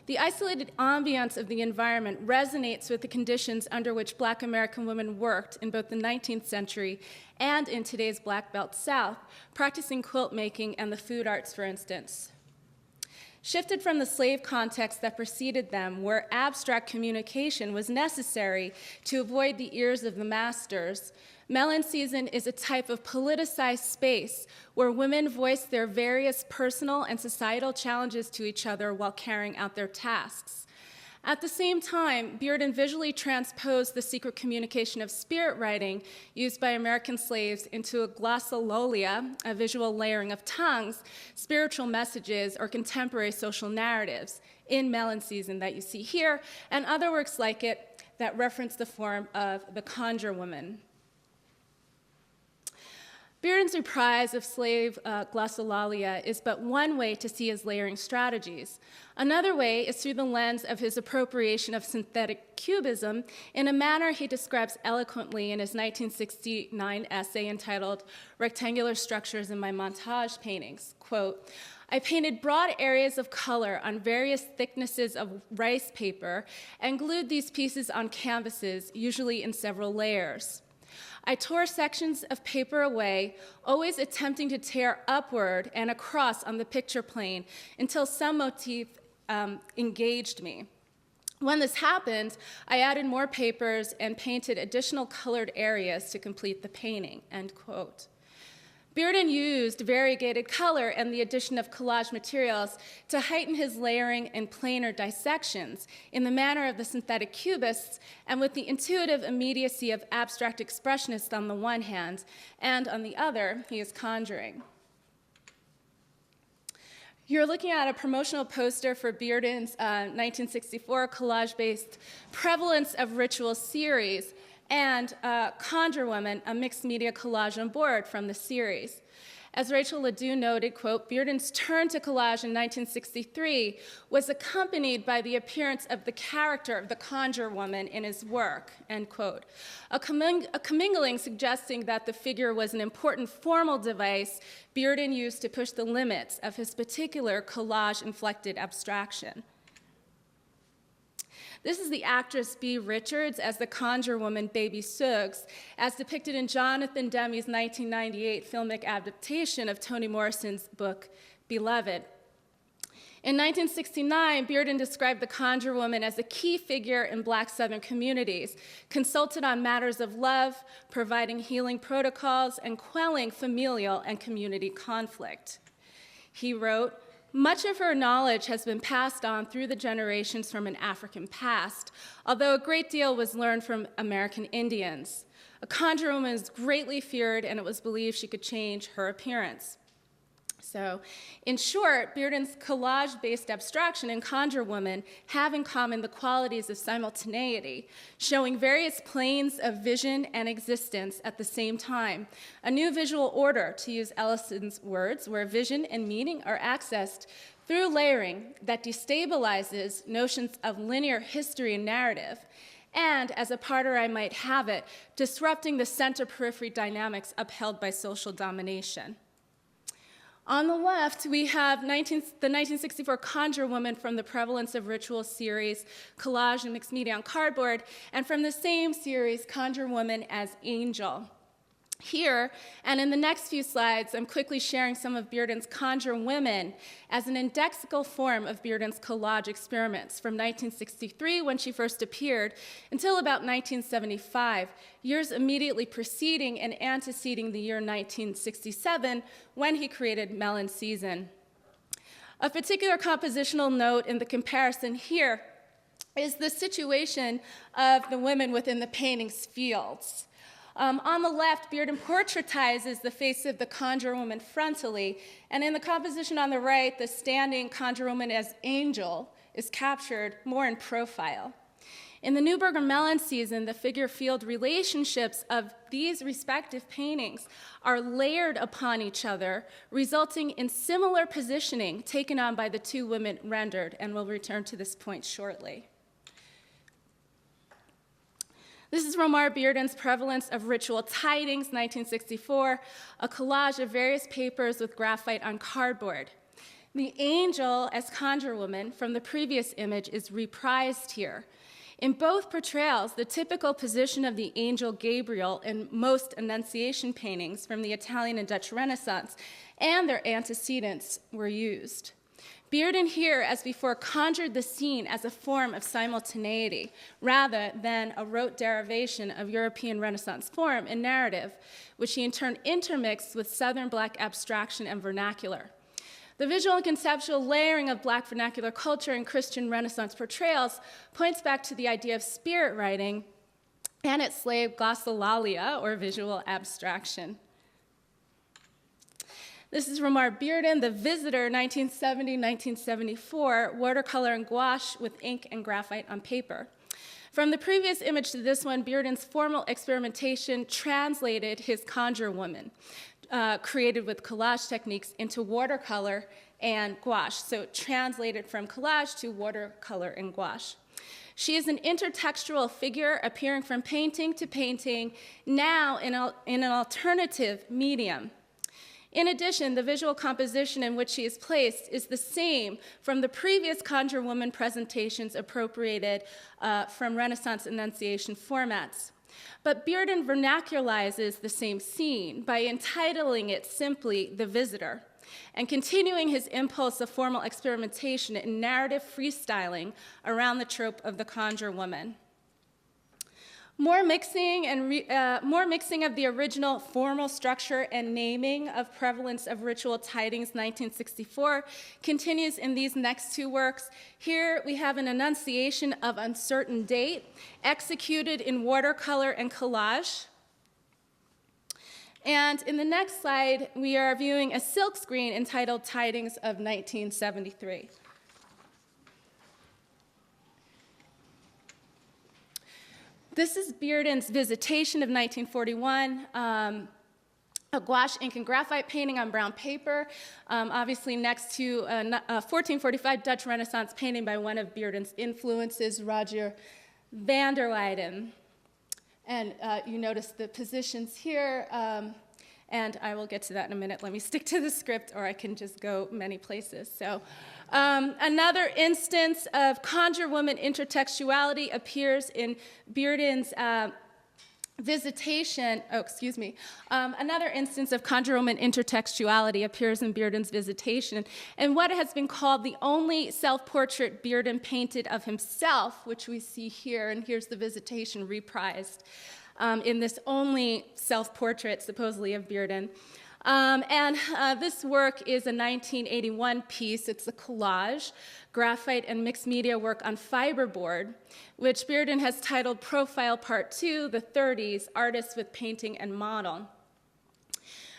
The isolated ambiance of the environment resonates with the conditions under which Black American women worked in both the 19th century and in today's Black Belt South, practicing quilt making and the food arts, for instance. Shifted from the slave context that preceded them, where abstract communication was necessary to avoid the ears of the masters, Melon Season is a type of politicized space where women voice their various personal and societal challenges to each other while carrying out their tasks. At the same time, Bearden visually transposed the secret communication of spirit writing used by American slaves into a glossolalia, a visual layering of tongues, spiritual messages, or contemporary social narratives in Melon Season that you see here, and other works like it that reference the form of the conjure woman. Bearden's reprise of slave glossolalia is but one way to see his layering strategies. Another way is through the lens of his appropriation of synthetic cubism in a manner he describes eloquently in his 1969 essay entitled Rectangular Structures in My Montage Paintings. Quote, I painted broad areas of color on various thicknesses of rice paper and glued these pieces on canvases, usually in several layers. I tore sections of paper away, always attempting to tear upward and across on the picture plane until some motif engaged me. When this happened, I added more papers and painted additional colored areas to complete the painting, end quote. Bearden used variegated color and the addition of collage materials to heighten his layering and planar dissections in the manner of the synthetic cubists and with the intuitive immediacy of abstract expressionists on the one hand, and on the other, he is conjuring. You're looking at a promotional poster for Bearden's 1964 collage-based Prevalence of Ritual series, and Conjure Woman, a mixed media collage on board from the series. As Rachel Ledoux noted, quote, Bearden's turn to collage in 1963 was accompanied by the appearance of the character of the conjure woman in his work, end quote. A commingling suggesting that the figure was an important formal device Bearden used to push the limits of his particular collage-inflected abstraction. This is the actress Bea Richards as the conjure woman Baby Suggs, as depicted in Jonathan Demme's 1998 filmic adaptation of Toni Morrison's book, Beloved. In 1969, Bearden described the conjure woman as a key figure in Black Southern communities, consulted on matters of love, providing healing protocols, and quelling familial and community conflict. He wrote, much of her knowledge has been passed on through the generations from an African past, although a great deal was learned from American Indians. A conjure woman was greatly feared, and it was believed she could change her appearance. So, in short, Bearden's collage-based abstraction and conjure woman have in common the qualities of simultaneity, showing various planes of vision and existence at the same time. A new visual order, to use Ellison's words, where vision and meaning are accessed through layering that destabilizes notions of linear history and narrative, and, as a parter I might have it, disrupting the center-periphery dynamics upheld by social domination. On the left, we have the 1964 Conjure Woman from the Prevalence of Ritual series, Collage and Mixed Media on Cardboard, and from the same series, Conjure Woman as Angel. Here, and in the next few slides, I'm quickly sharing some of Bearden's Conjure Women as an indexical form of Bearden's collage experiments from 1963, when she first appeared, until about 1975, years immediately preceding and anteceding the year 1967, when he created Melon Season. A particular compositional note in the comparison here is the situation of the women within the painting's fields. On the left, Bearden portraitizes the face of the conjure woman frontally, and in the composition on the right, the standing conjure woman as Angel is captured more in profile. In the Neuberger Melon Season, the figure-field relationships of these respective paintings are layered upon each other, resulting in similar positioning taken on by the two women rendered, and we'll return to this point shortly. This is Romare Bearden's Prevalence of Ritual Tidings, 1964, a collage of various papers with graphite on cardboard. The angel as conjure woman from the previous image is reprised here. In both portrayals, the typical position of the angel Gabriel in most Annunciation paintings from the Italian and Dutch Renaissance and their antecedents were used. Bearden here, as before, conjured the scene as a form of simultaneity rather than a rote derivation of European Renaissance form and narrative, which he in turn intermixed with Southern Black abstraction and vernacular. The visual and conceptual layering of Black vernacular culture and Christian Renaissance portrayals points back to the idea of spirit writing and its slave glossolalia, or visual abstraction. This is Romare Bearden, The Visitor, 1970-1974, watercolor and gouache with ink and graphite on paper. From the previous image to this one, Bearden's formal experimentation translated his conjure woman, created with collage techniques, into watercolor and gouache. So translated from collage to watercolor and gouache. She is an intertextual figure appearing from painting to painting, now in an alternative medium. In addition, the visual composition in which she is placed is the same from the previous conjure woman presentations appropriated from Renaissance Annunciation formats. But Bearden vernacularizes the same scene by entitling it simply The Visitor, and continuing his impulse of formal experimentation in narrative freestyling around the trope of the conjure woman. More mixing of the original formal structure and naming of Prevalence of Ritual Tidings, 1964, continues in these next two works. Here we have an Annunciation of Uncertain Date, executed in watercolor and collage. And in the next slide, we are viewing a silkscreen entitled Tidings of 1973. This is Bearden's Visitation of 1941. a gouache, ink, and graphite painting on brown paper, obviously next to a 1445 Dutch Renaissance painting by one of Bearden's influences, Roger van der Weyden. And you notice the positions here, and I will get to that in a minute. Let me stick to the script, or I can just go many places. So another instance of conjure woman intertextuality appears in Bearden's Visitation, another instance of conjure woman intertextuality appears in Bearden's Visitation, and what has been called the only self-portrait Bearden painted of himself, which we see here, and here's the Visitation reprised in this only self-portrait, supposedly, of Bearden. This work is a 1981 piece. It's a collage, graphite and mixed media work on fiberboard, which Bearden has titled Profile Part 2, The 30s, Artists with Painting and Model.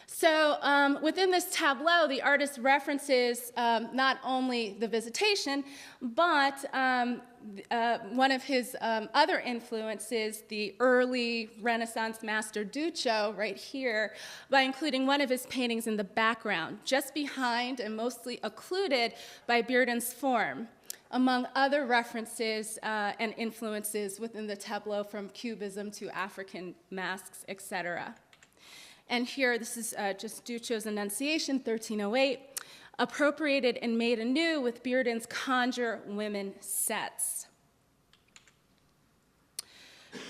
So within this tableau, the artist references not only the Visitation, but one of his other influences, the early Renaissance master Duccio, right here, by including one of his paintings in the background, just behind and mostly occluded by Bearden's form, among other references and influences within the tableau, from Cubism to African masks, etc. And here, this is just Duccio's Annunciation, 1308, appropriated and made anew with Bearden's Conjure Women sets.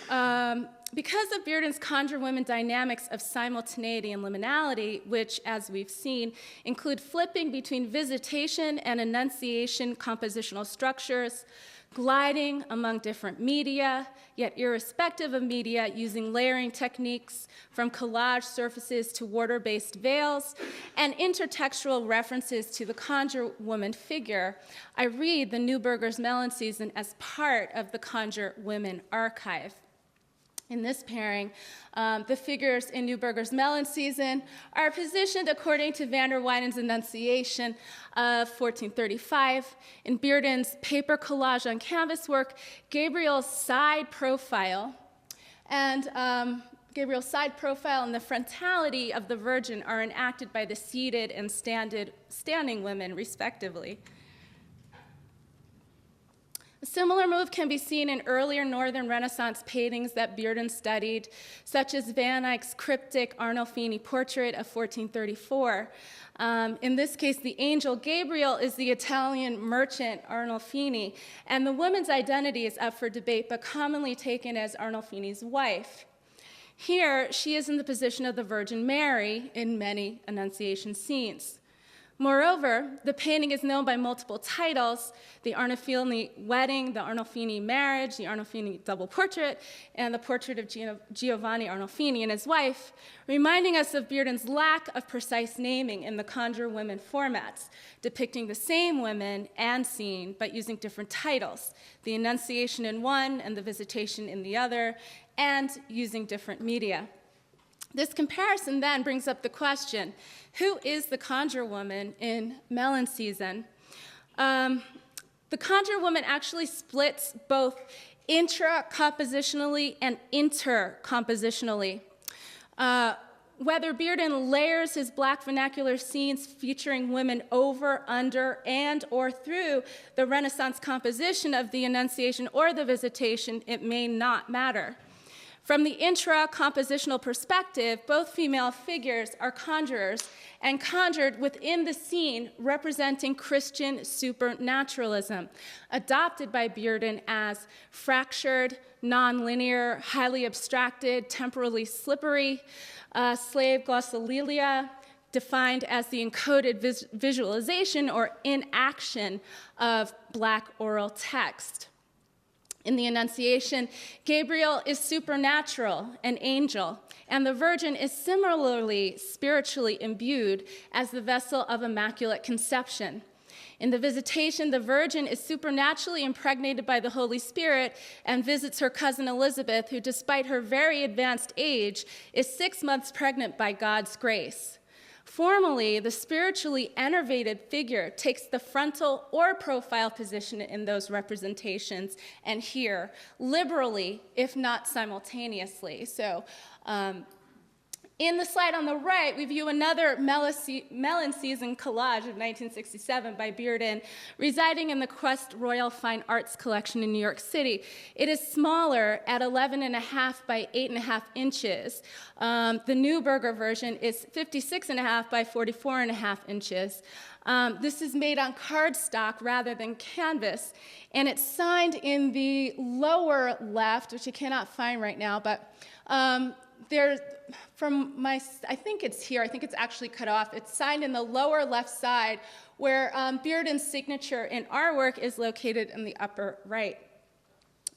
Because of Bearden's Conjure Women dynamics of simultaneity and liminality, which, as we've seen, include flipping between Visitation and Annunciation compositional structures, gliding among different media, yet irrespective of media, using layering techniques from collage surfaces to water-based veils, and intertextual references to the conjure woman figure, I read the Neuberger's Melon Season as part of the Conjure Women archive. In this pairing, the figures in Neuberger's Melon Season are positioned according to van der Weyden's Annunciation of 1435. In Bearden's paper collage on canvas work, Gabriel's side profile and the frontality of the Virgin are enacted by the seated and standing women, respectively. A similar move can be seen in earlier Northern Renaissance paintings that Bearden studied, such as Van Eyck's cryptic Arnolfini portrait of 1434. In this case, the angel Gabriel is the Italian merchant Arnolfini, and the woman's identity is up for debate, but commonly taken as Arnolfini's wife. Here, she is in the position of the Virgin Mary in many Annunciation scenes. Moreover, the painting is known by multiple titles: the Arnolfini Wedding, the Arnolfini Marriage, the Arnolfini Double Portrait, and the Portrait of Giovanni Arnolfini and his wife, reminding us of Bearden's lack of precise naming in the Conjure Women formats, depicting the same women and scene, but using different titles, the Annunciation in one and the Visitation in the other, and using different media. This comparison then brings up the question, who is the conjure woman in Melon Season? The conjure woman actually splits both intra-compositionally and inter-compositionally. Whether Bearden layers his Black vernacular scenes featuring women over, under, and or through the Renaissance composition of the Annunciation or the Visitation, it may not matter. From the intra-compositional perspective, both female figures are conjurers and conjured within the scene representing Christian supernaturalism, adopted by Bearden as fractured, nonlinear, highly abstracted, temporally slippery, slave glossolalia, defined as the encoded visualization or inaction of Black oral text. In the Annunciation, Gabriel is supernatural, an angel, and the Virgin is similarly spiritually imbued as the vessel of Immaculate Conception. In the Visitation, the Virgin is supernaturally impregnated by the Holy Spirit and visits her cousin Elizabeth, who, despite her very advanced age, is 6 months pregnant by God's grace. Formally, the spiritually enervated figure takes the frontal or profile position in those representations, and here, liberally, if not simultaneously. So In the slide on the right, we view another melon season collage of 1967 by Bearden, residing in the Quest Royal Fine Arts Collection in New York City. It is smaller at 11.5 by 8.5 inches. The Neuberger version is 56.5 by 44.5 inches. This is made on cardstock rather than canvas, and it's signed in the lower left, which you cannot find right now, but there's, I think it's here, I think it's actually cut off. It's signed in the lower left side, where Bearden's signature in our work is located in the upper right.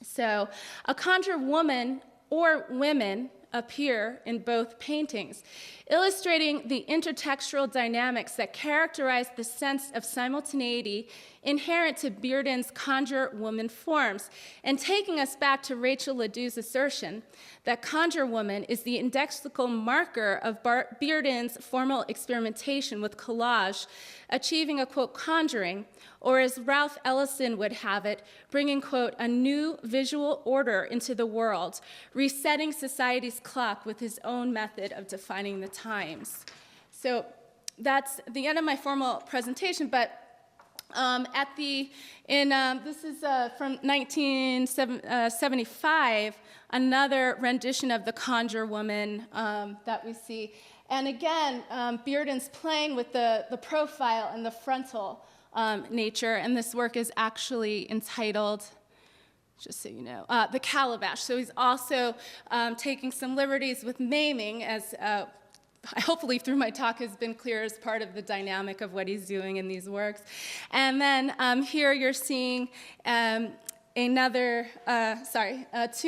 So a conjure woman or women appear in both paintings, illustrating the intertextual dynamics that characterize the sense of simultaneity inherent to Bearden's conjure woman forms, and taking us back to Rachel Ledoux's assertion that conjure woman is the indexical marker of Bearden's formal experimentation with collage, achieving a, quote, conjuring, or as Ralph Ellison would have it, bringing, quote, a new visual order into the world, resetting society's clock with his own method of defining the times. So that's the end of my formal presentation, but this is from 1975, another rendition of the Conjure Woman that we see. And again, Bearden's playing with the profile and the frontal nature, and this work is actually entitled, just so you know, The Calabash. So he's also taking some liberties with maiming, as hopefully through my talk has been clear as part of the dynamic of what he's doing in these works. And then here you're seeing two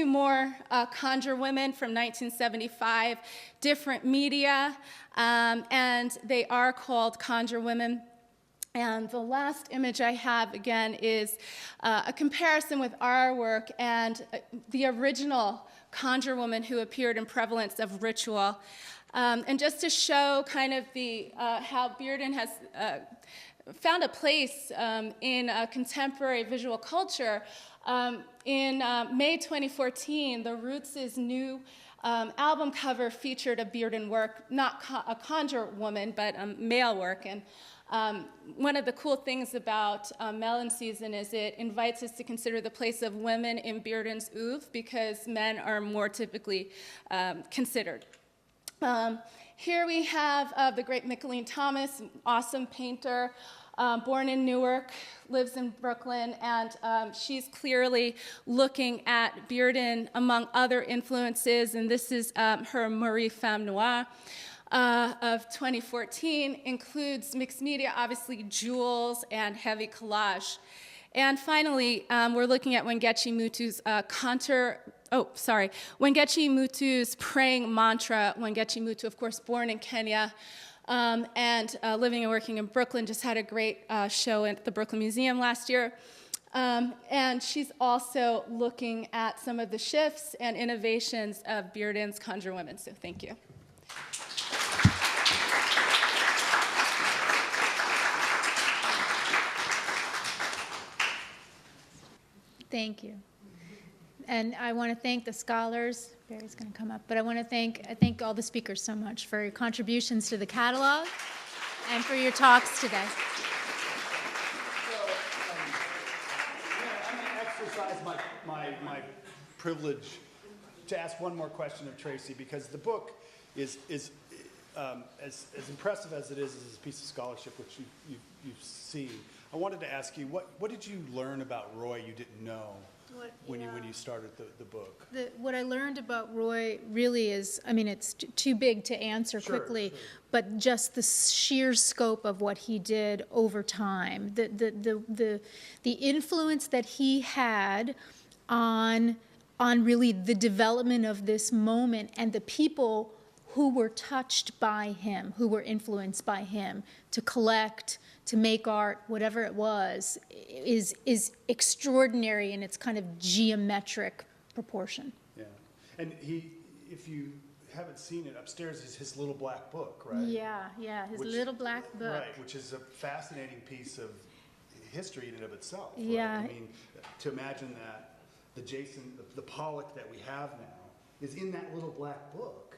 more Conjure Women from 1975, different media, and they are called Conjure Women. And the last image I have, again, is a comparison with our work and the original Conjure Woman who appeared in Prevalence of Ritual. And just to show kind of how Bearden has found a place in contemporary visual culture, in May 2014, the Roots' new album cover featured a Bearden work, not a conjure woman, but male work. And one of the cool things about Melon Season is it invites us to consider the place of women in Bearden's oeuvre, because men are more typically considered. Here we have the great Mickalene Thomas, awesome painter, born in Newark, lives in Brooklyn, and she's clearly looking at Bearden among other influences, and this is her Marie Femme Noire of 2014, includes mixed media, obviously jewels and heavy collage. And finally, we're looking at Wangechi Mutu's Wangechi Mutu's praying mantra. Wangechi Mutu, of course, born in Kenya, and living and working in Brooklyn, just had a great show at the Brooklyn Museum last year. And she's also looking at some of the shifts and innovations of Bearden's Conjure Women. So thank you. Thank you. And I want to thank the scholars. Barry's going to come up. But I want to thank all the speakers so much for your contributions to the catalog and for your talks today. I'm going to exercise my privilege to ask one more question of Tracy, because the book is as impressive as it is as a piece of scholarship, which you've seen. I wanted to ask you, what did you learn about Roy you didn't know when you started the book? What I learned about Roy really is, I mean, it's too big to answer quickly, but just the sheer scope of what he did over time, the influence that he had on really the development of this moment, and the people who were touched by him, who were influenced by him to collect, to make art, whatever it was, is extraordinary in its kind of geometric proportion. Yeah, and if you haven't seen it, upstairs is his little black book, right? Yeah, his little black book. Right, which is a fascinating piece of history in and of itself. Right? Yeah. I mean, to imagine that the Pollock that we have now is in that little black book.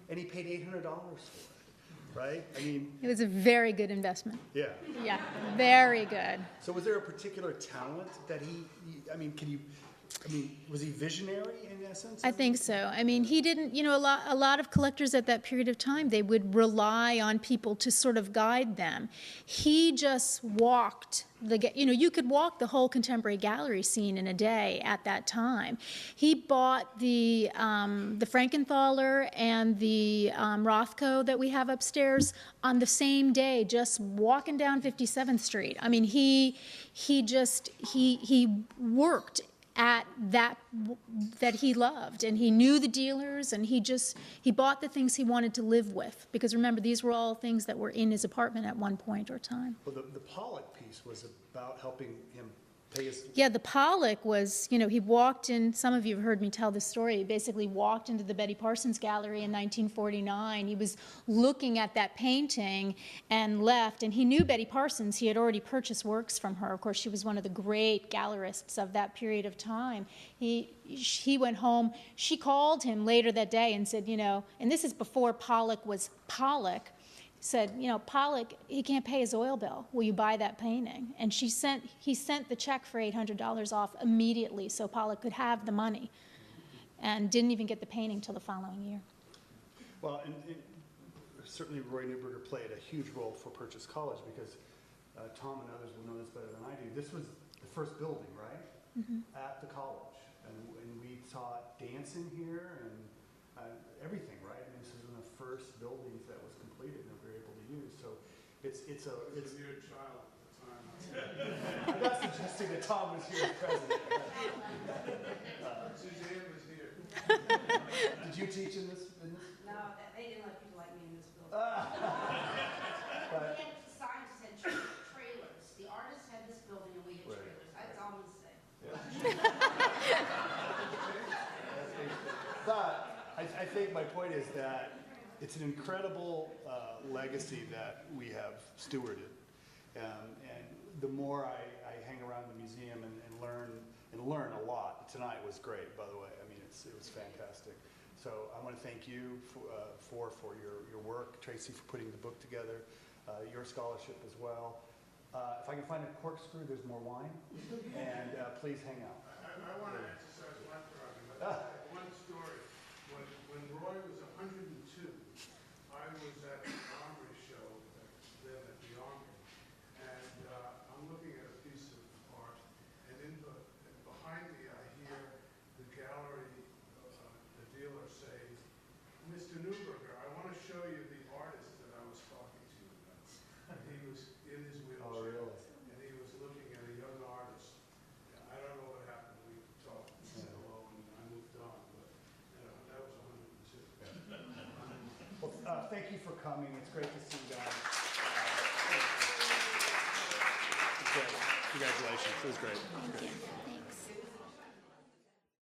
and he paid $800 for it, right? I mean, It was a very good investment. yeah. Yeah, very good. So was there a particular talent that was he visionary in essence? I think so. I mean, he didn't, a lot of collectors at that period of time, they would rely on people to sort of guide them. He just walked you could walk the whole contemporary gallery scene in a day at that time. He bought the Frankenthaler and the Rothko that we have upstairs on the same day, just walking down 57th Street. I mean, he worked at that he loved, and he knew the dealers, and he bought the things he wanted to live with, because remember, these were all things that were in his apartment at one point or time. Well, the Pollock piece was about helping him pay his... Yeah, the Pollock was, he walked in, some of you have heard me tell this story, he basically walked into the Betty Parsons Gallery in 1949. He was looking at that painting and left, and he knew Betty Parsons. He had already purchased works from her. Of course, she was one of the great gallerists of that period of time. He went home. She called him later that day and said, and this is before Pollock was Pollock, said, Pollock, he can't pay his oil bill. Will you buy that painting? And he sent the check for $800 off immediately so Pollock could have the money, and didn't even get the painting till the following year. Well, and certainly Roy Neuberger played a huge role for Purchase College, because Tom and others will know this better than I do. This was the first building, right, at the college. And we taught dancing here and everything, right? I mean, this was one of the first buildings that was completed and we were able to use. So it's You're a child at the time. I'm not suggesting that Tom was here as president. Suzanne was here. Did you teach in this? No, they didn't let people like me in this building. But, We had signs that said trailers. The artists had this building and we had Right. trailers. That's all I'm gonna say. but I think my point is that it's an incredible legacy that we have stewarded. And the more I hang around the museum and learn a lot. Tonight was great, by the way. I mean, it was fantastic. So I want to thank you for your work, Tracy, for putting the book together, your scholarship as well. If I can find a corkscrew, there's more wine. And please hang out. I want to exercise my prerogative. One story. When Roy was 102, I was at the Armory show then at the Armory, and I'm looking at a piece of art, and behind me I hear the gallery, the dealer say, "Mr. Neuberger, I want to show you the artist that I was talking to you about." And he was in his wheelchair. Oh, really? And he was looking at a young artist. I don't know what happened. We talked, said hello, and I moved on. But that was 102. Well, thank you for coming. It's great to see you guys. Congratulations. It was great. Thank you.